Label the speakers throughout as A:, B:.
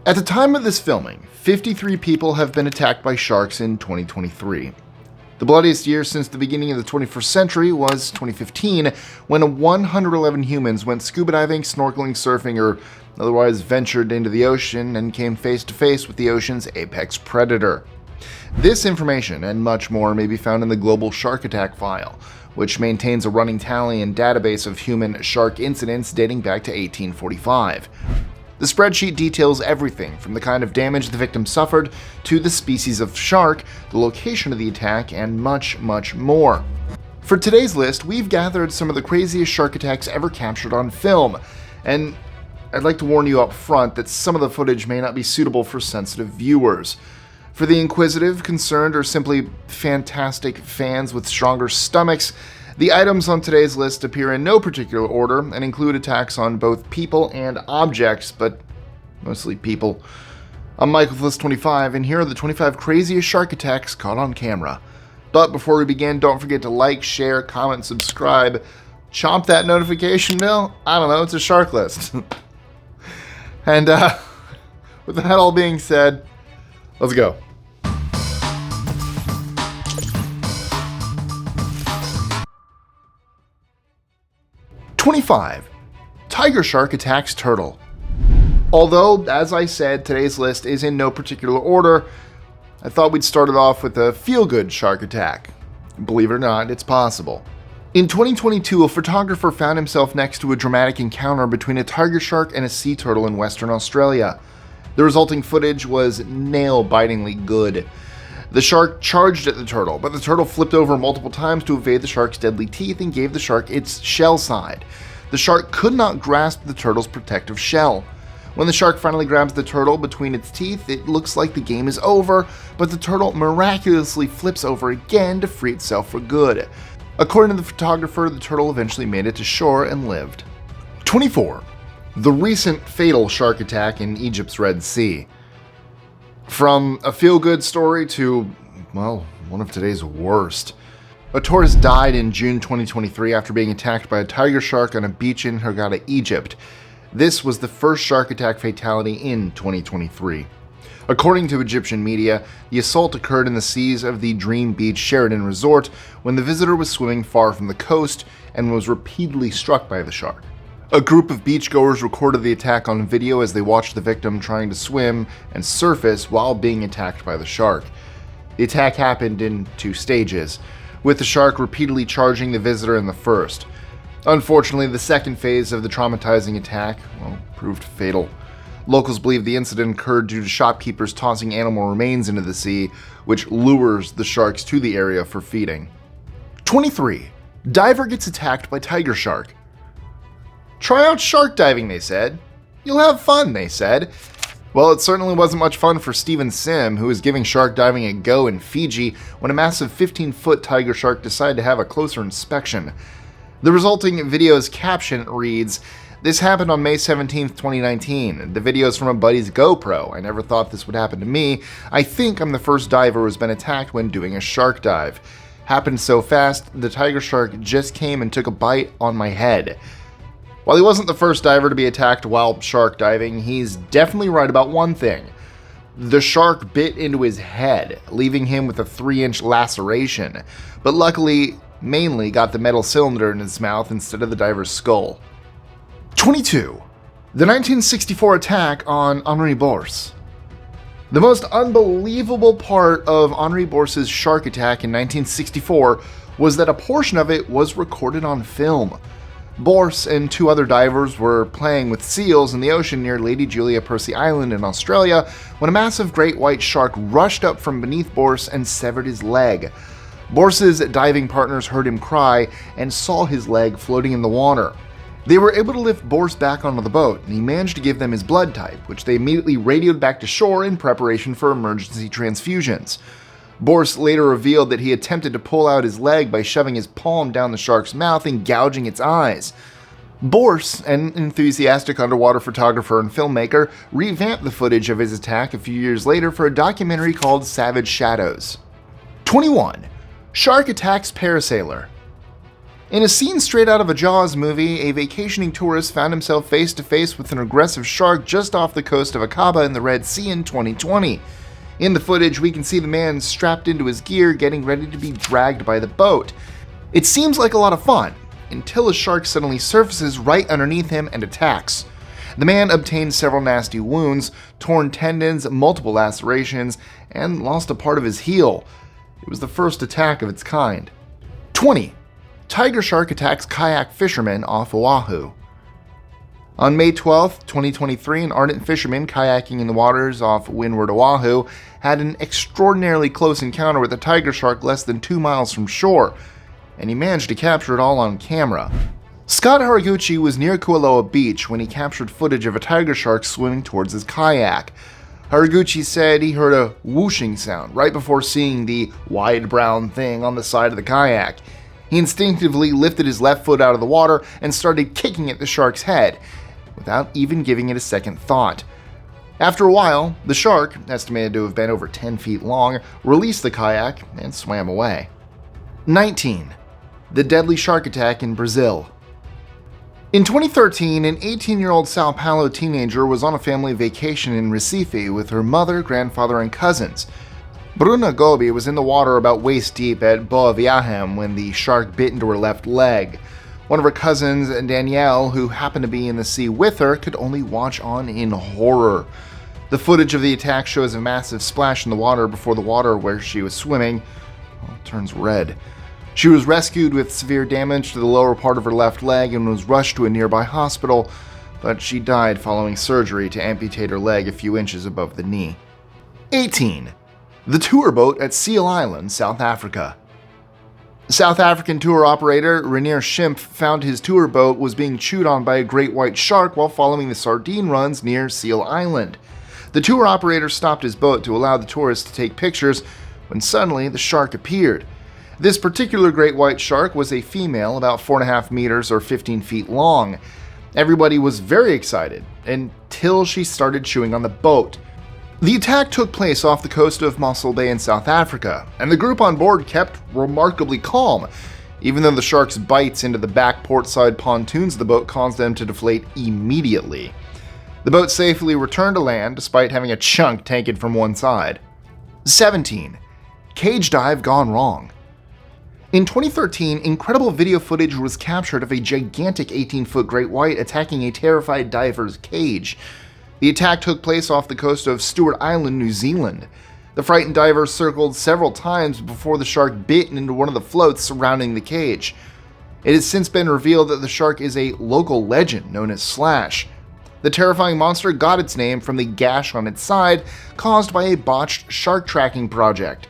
A: At the time of this filming, 53 people have been attacked by sharks in 2023. The bloodiest year since the beginning of the 21st century was 2015, when 111 humans went scuba diving, snorkeling, surfing, or otherwise ventured into the ocean and came face to face with the ocean's apex predator. This information and much more may be found in the Global Shark Attack File, which maintains a running tally and database of human shark incidents dating back to 1845. The spreadsheet details everything from the kind of damage the victim suffered to the species of shark, the location of the attack, and much, much more. For today's list, we've gathered some of the craziest shark attacks ever captured on film, and I'd like to warn you up front that some of the footage may not be suitable for sensitive viewers. For the inquisitive, concerned, or simply fantastic fans with stronger stomachs, the items on today's list appear in no particular order and include attacks on both people and objects, but mostly people. I'm Michael with List 25, and here are the 25 craziest shark attacks caught on camera. But before we begin, don't forget to like, share, comment, subscribe. Chomp that notification bell. I don't know, it's a shark list. And with that all being said, let's go. #25. Tiger shark attacks turtle. Although, as I said, today's list is in no particular order, I thought we'd start it off with a feel-good shark attack. Believe it or not, it's possible. In 2022, a photographer found himself next to a dramatic encounter between a tiger shark and a sea turtle in Western Australia. The resulting footage was nail-bitingly good. The shark charged at the turtle, but the turtle flipped over multiple times to evade the shark's deadly teeth and gave the shark its shell side. The shark could not grasp the turtle's protective shell. When the shark finally grabs the turtle between its teeth, it looks like the game is over, but the turtle miraculously flips over again to free itself for good. According to the photographer, the turtle eventually made it to shore and lived. #24. The recent fatal shark attack in Egypt's Red Sea. From a feel-good story to, well, one of today's worst. A tourist died in June 2023 after being attacked by a tiger shark on a beach in Hurghada, Egypt. This was the first shark attack fatality in 2023. According to Egyptian media, the assault occurred in the seas of the Dream Beach Sheraton Resort when the visitor was swimming far from the coast and was repeatedly struck by the shark. A group of beachgoers recorded the attack on video as they watched the victim trying to swim and surface while being attacked by the shark. The attack happened in 2 stages, with the shark repeatedly charging the visitor in the first. Unfortunately, the second phase of the traumatizing attack, proved fatal. Locals believe the incident occurred due to shopkeepers tossing animal remains into the sea, which lures the sharks to the area for feeding. #23. Diver gets attacked by tiger shark. Try out shark diving, they said. You'll have fun, they said. Well, it certainly wasn't much fun for Steven Sim, who was giving shark diving a go in Fiji when a massive 15-foot tiger shark decided to have a closer inspection. The resulting video's caption reads, "This happened on May 17th, 2019. The video is from a buddy's GoPro. I never thought this would happen to me. I think I'm the first diver who's been attacked when doing a shark dive. Happened so fast, the tiger shark just came and took a bite on my head." While he wasn't the first diver to be attacked while shark diving, he's definitely right about one thing. The shark bit into his head, leaving him with a 3-inch laceration, but luckily mainly got the metal cylinder in his mouth instead of the diver's skull. #22. The 1964 attack on Henri Bourse. The most unbelievable part of Henri Bourse's shark attack in 1964 was that a portion of it was recorded on film. Bourse and 2 other divers were playing with seals in the ocean near Lady Julia Percy Island in Australia when a massive great white shark rushed up from beneath Bourse and severed his leg. Bourse's diving partners heard him cry and saw his leg floating in the water. They were able to lift Bourse back onto the boat, and he managed to give them his blood type, which they immediately radioed back to shore in preparation for emergency transfusions. Bourse later revealed that he attempted to pull out his leg by shoving his palm down the shark's mouth and gouging its eyes. Bourse, an enthusiastic underwater photographer and filmmaker, revamped the footage of his attack a few years later for a documentary called Savage Shadows. #21. Shark attacks parasailer. In a scene straight out of a Jaws movie, a vacationing tourist found himself face to face with an aggressive shark just off the coast of Aqaba in the Red Sea in 2020. In the footage, we can see the man strapped into his gear getting ready to be dragged by the boat. It seems like a lot of fun, until a shark suddenly surfaces right underneath him and attacks. The man obtained several nasty wounds, torn tendons, multiple lacerations, and lost a part of his heel. It was the first attack of its kind. 20. Tiger shark attacks kayak fisherman off Oahu. On May 12, 2023, an ardent fisherman kayaking in the waters off windward Oahu had an extraordinarily close encounter with a tiger shark less than 2 miles from shore, and he managed to capture it all on camera. Scott Haraguchi was near Kualoa Beach when he captured footage of a tiger shark swimming towards his kayak. Haraguchi said he heard a whooshing sound right before seeing the wide brown thing on the side of the kayak. He instinctively lifted his left foot out of the water and started kicking at the shark's head, without even giving it a second thought. After a while, the shark, estimated to have been over 10 feet long, released the kayak and swam away. 19. The deadly shark attack in Brazil. In 2013, an 18-year-old Sao Paulo teenager was on a family vacation in Recife with her mother, grandfather, and cousins. Bruna Gobi was in the water about waist deep at Boa Viagem when the shark bit into her left leg. One of her cousins, Danielle, who happened to be in the sea with her, could only watch on in horror. The footage of the attack shows a massive splash in the water before the water where she was swimming turns red. She was rescued with severe damage to the lower part of her left leg and was rushed to a nearby hospital, but she died following surgery to amputate her leg a few inches above the knee. 18. The tour boat at Seal Island, South Africa. South African tour operator Renier Schimpf found his tour boat was being chewed on by a great white shark while following the sardine runs near Seal Island. The tour operator stopped his boat to allow the tourists to take pictures when suddenly the shark appeared. This particular great white shark was a female about 4.5 meters or 15 feet long. Everybody was very excited until she started chewing on the boat. The attack took place off the coast of Mossel Bay in South Africa, and the group on board kept remarkably calm, even though the shark's bites into the back portside pontoons of the boat caused them to deflate immediately. The boat safely returned to land despite having a chunk taken from one side. 17. Cage dive gone wrong. In 2013, incredible video footage was captured of a gigantic 18-foot great white attacking a terrified diver's cage. The attack took place off the coast of Stewart Island, New Zealand. The frightened diver circled several times before the shark bit into one of the floats surrounding the cage. It has since been revealed that the shark is a local legend known as Slash. The terrifying monster got its name from the gash on its side caused by a botched shark tracking project.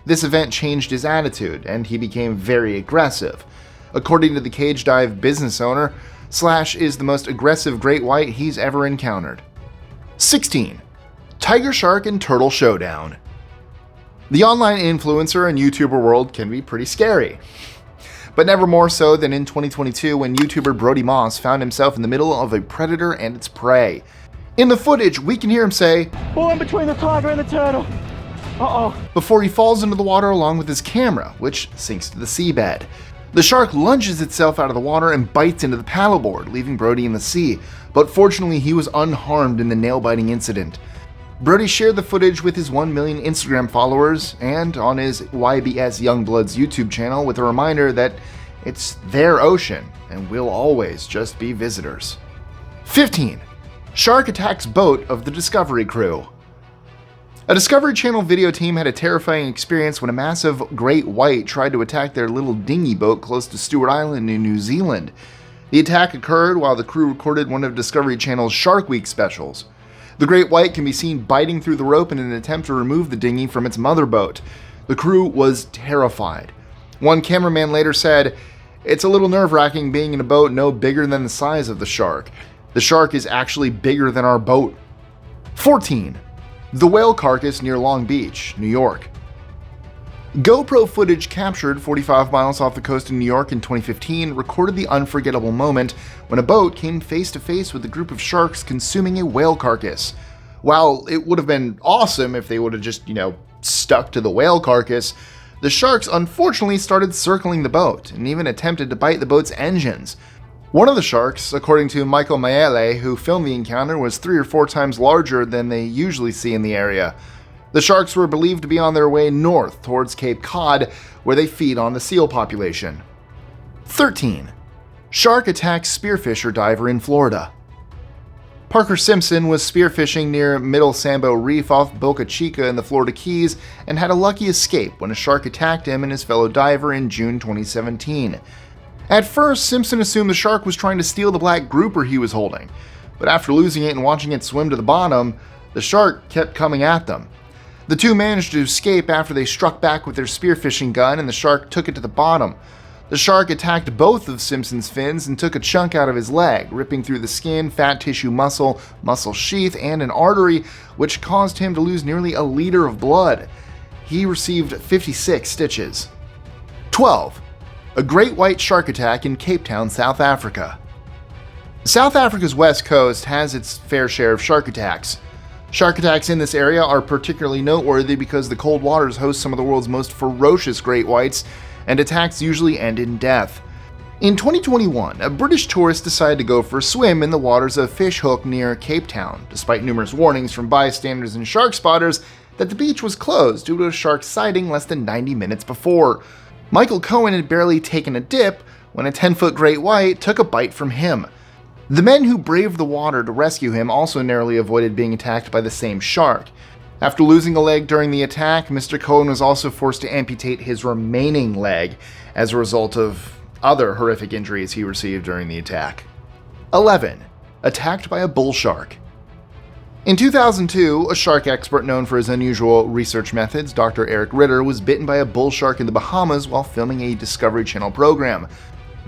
A: This event changed his attitude, and he became very aggressive. According to the cage dive business owner, Slash is the most aggressive great white he's ever encountered. 16. Tiger shark and turtle showdown. The online influencer and YouTuber world can be pretty scary. But never more so than in 2022 when YouTuber Brody Moss found himself in the middle of a predator and its prey. In the footage, we can hear him say,
B: "Oh, I'm between the tiger and the turtle. Uh-oh,"
A: before he falls into the water along with his camera, which sinks to the seabed. The shark lunges itself out of the water and bites into the paddleboard, leaving Brody in the sea, but fortunately he was unharmed in the nail-biting incident. Brody shared the footage with his 1 million Instagram followers and on his YBS Youngbloods YouTube channel with a reminder that it's their ocean and we'll always just be visitors. 15. Shark attacks boat of the Discovery crew. A Discovery Channel video team had a terrifying experience when a massive great white tried to attack their little dinghy boat close to Stewart Island in New Zealand. The attack occurred while the crew recorded one of Discovery Channel's Shark Week specials. The great white can be seen biting through the rope in an attempt to remove the dinghy from its mother boat. The crew was terrified. One cameraman later said, "It's a little nerve-wracking being in a boat no bigger than the size of the shark. The shark is actually bigger than our boat." 14. The whale carcass near Long Beach, New York. GoPro footage captured 45 miles off the coast of New York in 2015 recorded the unforgettable moment when a boat came face to face with a group of sharks consuming a whale carcass. While it would have been awesome if they would have just, stuck to the whale carcass, The sharks unfortunately started circling the boat and even attempted to bite the boat's engines. One of the sharks, according to Michael Maele, who filmed the encounter, was 3 or 4 times larger than they usually see in the area. The sharks were believed to be on their way north towards Cape Cod, where they feed on the seal population. 13. Shark attacks spearfisher diver in Florida. Parker Simpson was spearfishing near Middle Sambo Reef off Boca Chica in the Florida Keys and had a lucky escape when a shark attacked him and his fellow diver in June 2017. At first, Simpson assumed the shark was trying to steal the black grouper he was holding, but after losing it and watching it swim to the bottom, the shark kept coming at them. The two managed to escape after they struck back with their spearfishing gun and the shark took it to the bottom. The shark attacked both of Simpson's fins and took a chunk out of his leg, ripping through the skin, fat tissue, muscle sheath, and an artery, which caused him to lose nearly a liter of blood. He received 56 stitches. 12. A great white shark attack in Cape Town, South Africa. South Africa's west coast has its fair share of shark attacks. Shark attacks in this area are particularly noteworthy because the cold waters host some of the world's most ferocious great whites, and attacks usually end in death. In 2021, a British tourist decided to go for a swim in the waters of Fish Hook near Cape Town, despite numerous warnings from bystanders and shark spotters that the beach was closed due to a shark sighting less than 90 minutes before. Michael Cohen had barely taken a dip when a 10-foot great white took a bite from him. The men who braved the water to rescue him also narrowly avoided being attacked by the same shark. After losing a leg during the attack, Mr. Cohen was also forced to amputate his remaining leg as a result of other horrific injuries he received during the attack. 11. Attacked by a bull shark. In 2002, a shark expert known for his unusual research methods, Dr. Eric Ritter, was bitten by a bull shark in the Bahamas while filming a Discovery Channel program.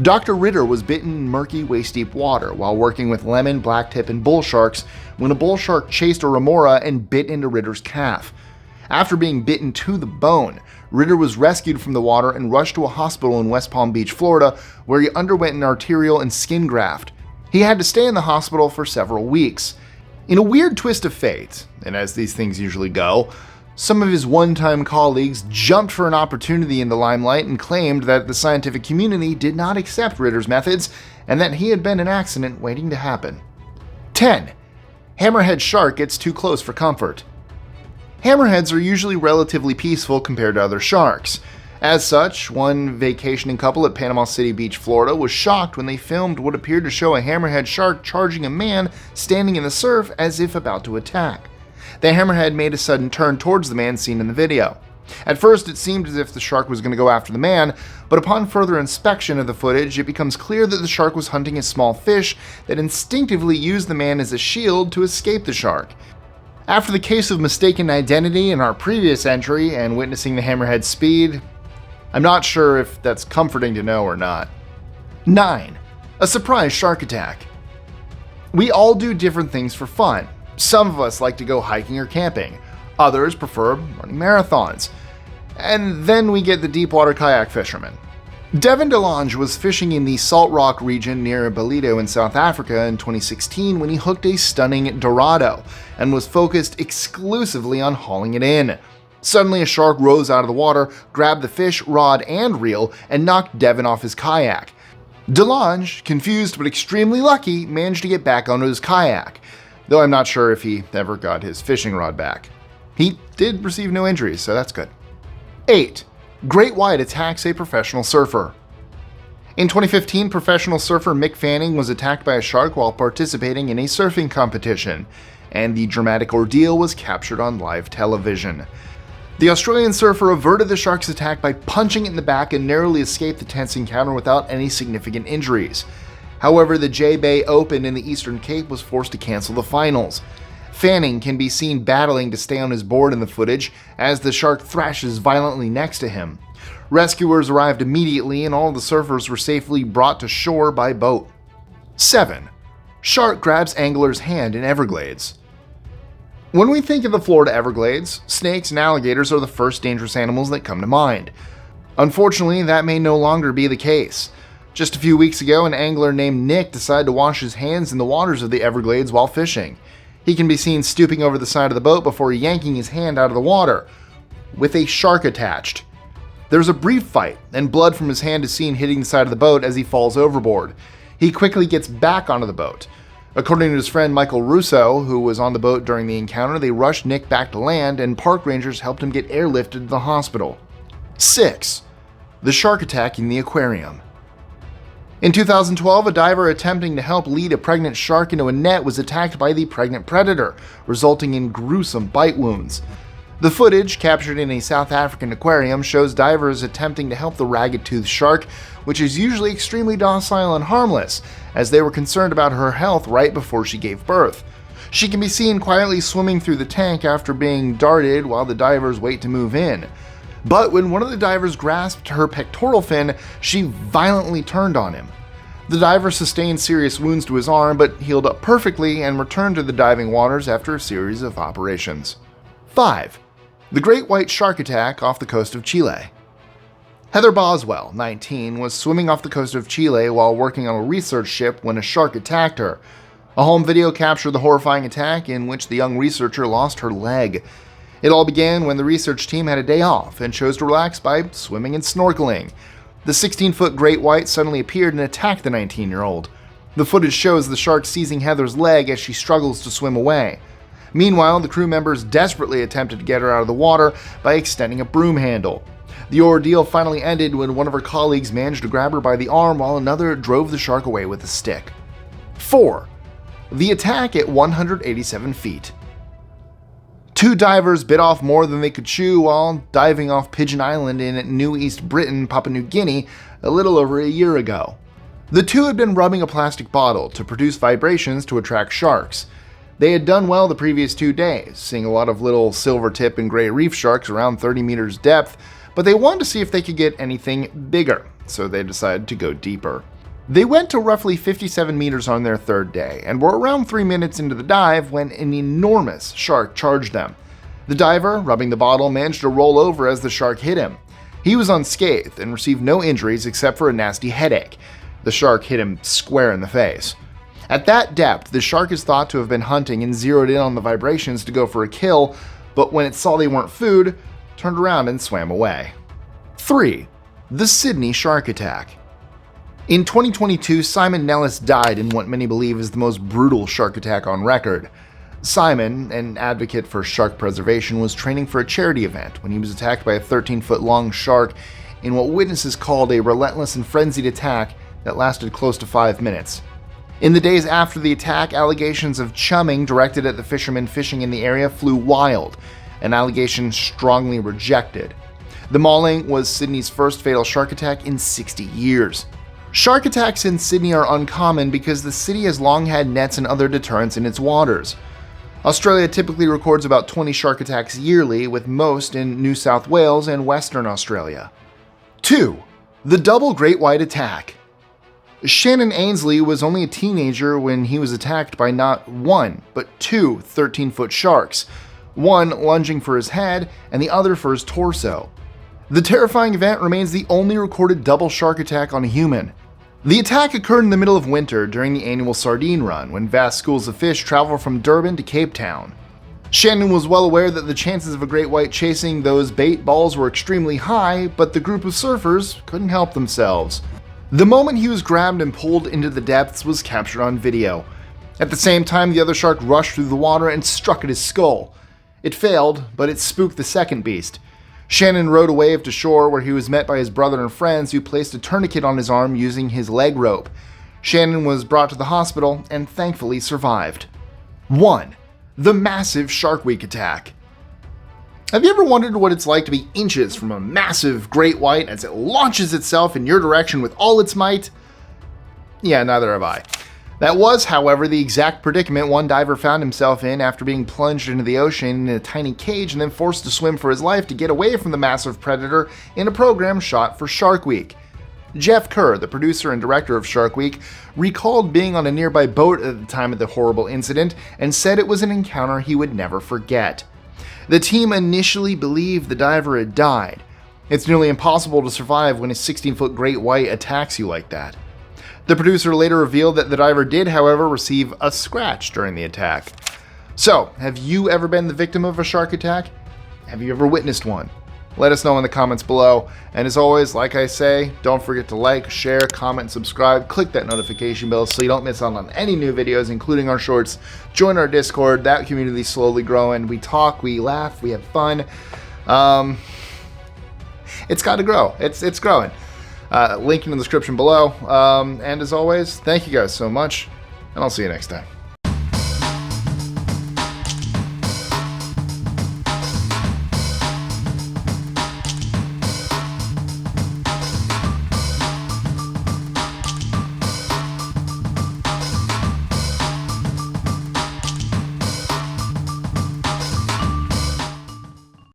A: Dr. Ritter was bitten in murky, waist-deep water while working with lemon, blacktip, and bull sharks when a bull shark chased a remora and bit into Ritter's calf. After being bitten to the bone, Ritter was rescued from the water and rushed to a hospital in West Palm Beach, Florida, where he underwent an arterial and skin graft. He had to stay in the hospital for several weeks. In a weird twist of fate, and as these things usually go, some of his one-time colleagues jumped for an opportunity in the limelight and claimed that the scientific community did not accept Ritter's methods and that he had been an accident waiting to happen. 10. Hammerhead shark gets too close for comfort. Hammerheads are usually relatively peaceful compared to other sharks. As such, one vacationing couple at Panama City Beach, Florida, was shocked when they filmed what appeared to show a hammerhead shark charging a man standing in the surf as if about to attack. The hammerhead made a sudden turn towards the man seen in the video. At first, it seemed as if the shark was going to go after the man, but upon further inspection of the footage, it becomes clear that the shark was hunting a small fish that instinctively used the man as a shield to escape the shark. After the case of mistaken identity in our previous entry and witnessing the hammerhead's speed, I'm not sure if that's comforting to know or not. 9. A surprise shark attack. We all do different things for fun. Some of us like to go hiking or camping. Others prefer running marathons. And then we get the deepwater kayak fishermen. Devin DeLonge was fishing in the Salt Rock region near Ballito in South Africa in 2016 when he hooked a stunning Dorado and was focused exclusively on hauling it in. Suddenly, a shark rose out of the water, grabbed the fish, rod, and reel, and knocked Devin off his kayak. DeLonge, confused but extremely lucky, managed to get back onto his kayak, though I'm not sure if he ever got his fishing rod back. He did receive no injuries, so that's good. 8. Great white attacks a professional surfer. In 2015, professional surfer Mick Fanning was attacked by a shark while participating in a surfing competition, and the dramatic ordeal was captured on live television. The Australian surfer averted the shark's attack by punching it in the back and narrowly escaped the tense encounter without any significant injuries. However, the J-Bay Open in the Eastern Cape was forced to cancel the finals. Fanning can be seen battling to stay on his board in the footage as the shark thrashes violently next to him. Rescuers arrived immediately and all the surfers were safely brought to shore by boat. 7. Shark grabs angler's hand in Everglades. When we think of the Florida Everglades, snakes and alligators are the first dangerous animals that come to mind. Unfortunately, that may no longer be the case. Just a few weeks ago, an angler named Nick decided to wash his hands in the waters of the Everglades while fishing. He can be seen stooping over the side of the boat before yanking his hand out of the water, with a shark attached. There's a brief fight, and blood from his hand is seen hitting the side of the boat as he falls overboard. He quickly gets back onto the boat. According to his friend Michael Russo, who was on the boat during the encounter, they rushed Nick back to land, and park rangers helped him get airlifted to the hospital. 6. The shark attack in the aquarium. In 2012, a diver attempting to help lead a pregnant shark into a net was attacked by the pregnant predator, resulting in gruesome bite wounds. The footage, captured in a South African aquarium, shows divers attempting to help the ragged-toothed shark, which is usually extremely docile and harmless, as they were concerned about her health right before she gave birth. She can be seen quietly swimming through the tank after being darted while the divers wait to move in. But when one of the divers grasped her pectoral fin, she violently turned on him. The diver sustained serious wounds to his arm, but healed up perfectly and returned to the diving waters after a series of operations. 5. The Great White Shark Attack off the coast of Chile. Heather Boswell, 19, was swimming off the coast of Chile while working on a research ship when a shark attacked her. A home video captured the horrifying attack, in which the young researcher lost her leg. It all began when the research team had a day off and chose to relax by swimming and snorkeling. The 16-foot great white suddenly appeared and attacked the 19-year-old. The footage shows the shark seizing Heather's leg as she struggles to swim away. Meanwhile, the crew members desperately attempted to get her out of the water by extending a broom handle. The ordeal finally ended when one of her colleagues managed to grab her by the arm while another drove the shark away with a stick. 4. The attack at 187 feet. 2 divers bit off more than they could chew while diving off Pigeon Island in New East Britain, Papua New Guinea, a little over a year ago. The 2 had been rubbing a plastic bottle to produce vibrations to attract sharks. They had done well the previous 2 days, seeing a lot of little silver tip and gray reef sharks around 30 meters depth, but they wanted to see if they could get anything bigger, so they decided to go deeper. They went to roughly 57 meters on their 3rd day, and were around 3 minutes into the dive when an enormous shark charged them. The diver, rubbing the bottle, managed to roll over as the shark hit him. He was unscathed and received no injuries except for a nasty headache. The shark hit him square in the face. At that depth, the shark is thought to have been hunting and zeroed in on the vibrations to go for a kill, but when it saw they weren't food, turned around and swam away. 3. The Sydney Shark Attack. In 2022, Simon Nellis died in what many believe is the most brutal shark attack on record. Simon, an advocate for shark preservation, was training for a charity event when he was attacked by a 13-foot-long shark in what witnesses called a relentless and frenzied attack that lasted close to 5 minutes. In the days after the attack, allegations of chumming directed at the fishermen fishing in the area flew wild, an allegation strongly rejected. The mauling was Sydney's first fatal shark attack in 60 years. Shark attacks in Sydney are uncommon because the city has long had nets and other deterrents in its waters. Australia typically records about 20 shark attacks yearly, with most in New South Wales and Western Australia. 2. The Double Great White Attack. Shannon Ainsley was only a teenager when he was attacked by not one, but 2 13-foot sharks, one lunging for his head and the other for his torso. The terrifying event remains the only recorded double shark attack on a human. The attack occurred in the middle of winter during the annual sardine run, when vast schools of fish travel from Durban to Cape Town. Shannon was well aware that the chances of a great white chasing those bait balls were extremely high, but the group of surfers couldn't help themselves. The moment he was grabbed and pulled into the depths was captured on video. At the same time, the other shark rushed through the water and struck at his skull. It failed, but it spooked the second beast. Shannon rode a wave to shore, where he was met by his brother and friends, who placed a tourniquet on his arm using his leg rope. Shannon was brought to the hospital and thankfully survived. 1. The Massive Shark Week Attack. Have you ever wondered what it's like to be inches from a massive great white as it launches itself in your direction with all its might? Yeah, neither have I. That was, however, the exact predicament one diver found himself in after being plunged into the ocean in a tiny cage and then forced to swim for his life to get away from the massive predator in a program shot for Shark Week. Jeff Kerr, the producer and director of Shark Week, recalled being on a nearby boat at the time of the horrible incident and said it was an encounter he would never forget. The team initially believed the diver had died. It's nearly impossible to survive when a 16-foot great white attacks you like that. The producer later revealed that the diver did, however, receive a scratch during the attack. So, have you ever been the victim of a shark attack? Have you ever witnessed one? Let us know in the comments below. And as always, like I say, don't forget to like, share, comment, and subscribe. Click that notification bell so you don't miss out on any new videos, including our shorts. Join our Discord. That community is slowly growing. We talk, we laugh, we have fun. It's got to grow. It's growing. Link in the description below. And as always, thank you guys so much, and I'll see you next time.